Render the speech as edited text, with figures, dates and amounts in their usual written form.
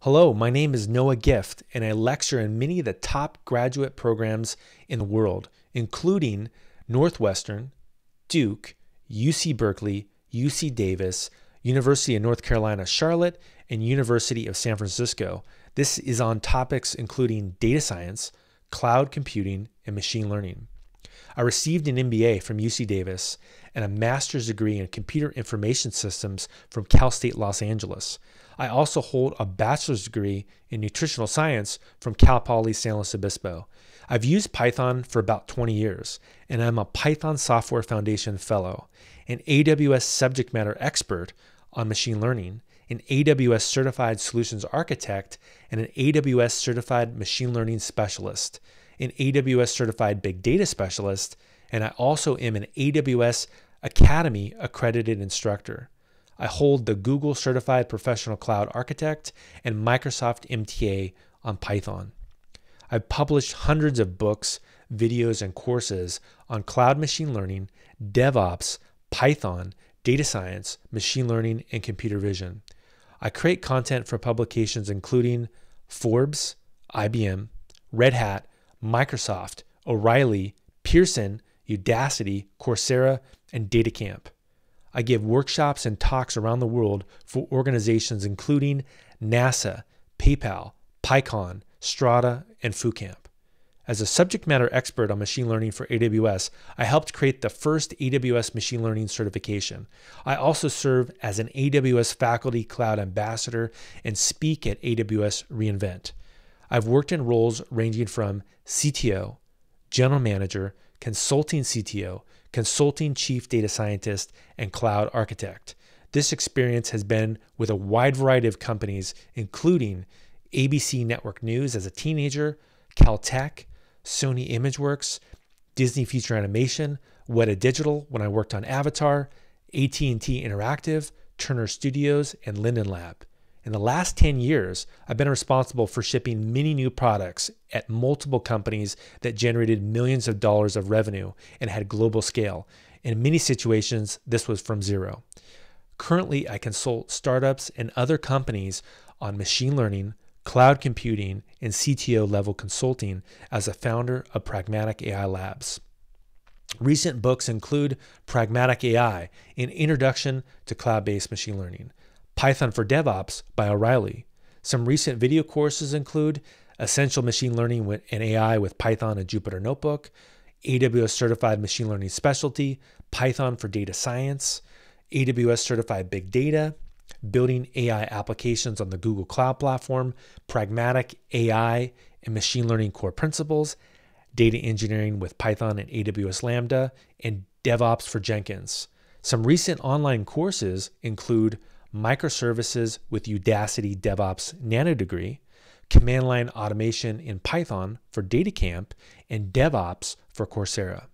Hello, my name is Noah Gift, and I lecture in many of the top graduate programs in the world, including Northwestern, Duke, UC Berkeley, UC Davis, University of North Carolina, Charlotte, and University of San Francisco. This is on topics including data science, cloud computing, and machine learning. I received an MBA from UC Davis and a master's degree in computer information systems from Cal State Los Angeles. I also hold a bachelor's degree in nutritional science from Cal Poly San Luis Obispo. I've used Python for about 20 years, and I'm a Python Software Foundation Fellow, an AWS subject matter expert on machine learning, an AWS Certified Solutions Architect, and an AWS Certified Machine Learning Specialist, an AWS Certified Big Data Specialist, and I also am an AWS Academy accredited instructor. I hold the Google Certified Professional Cloud Architect and Microsoft MTA on Python. I've published hundreds of books, videos, and courses on cloud machine learning, DevOps, Python, data science, machine learning, and computer vision. I create content for publications including Forbes, IBM, Red Hat, Microsoft, O'Reilly, Pearson, Udacity, Coursera, and DataCamp. I give workshops and talks around the world for organizations including NASA, PayPal, PyCon, Strata, and FooCamp. As a subject matter expert on machine learning for AWS, I helped create the first AWS machine learning certification. I also serve as an AWS faculty cloud ambassador and speak at AWS reInvent. I've worked in roles ranging from CTO, general manager, consulting CTO, consulting chief data scientist, and cloud architect. This experience has been with a wide variety of companies, including ABC Network News as a teenager, Caltech, Sony ImageWorks, Disney Feature Animation, Weta Digital when I worked on Avatar, AT&T Interactive, Turner Studios, and Linden Lab. In the last 10 years, I've been responsible for shipping many new products at multiple companies that generated millions of dollars of revenue and had global scale. In many situations, this was from zero. Currently, I consult startups and other companies on machine learning, cloud computing, and CTO level consulting as a founder of Pragmatic AI Labs. Recent books include Pragmatic AI, an introduction to cloud-based machine learning, Python for DevOps by O'Reilly. Some recent video courses include Essential Machine Learning and AI with Python and Jupyter Notebook, AWS Certified Machine Learning Specialty, Python for Data Science, AWS Certified Big Data, Building AI Applications on the Google Cloud Platform, Pragmatic AI and Machine Learning Core Principles, Data Engineering with Python and AWS Lambda, and DevOps for Jenkins. Some recent online courses include Microservices with Udacity DevOps Nano Degree, Command Line Automation in Python for DataCamp, and DevOps for Coursera.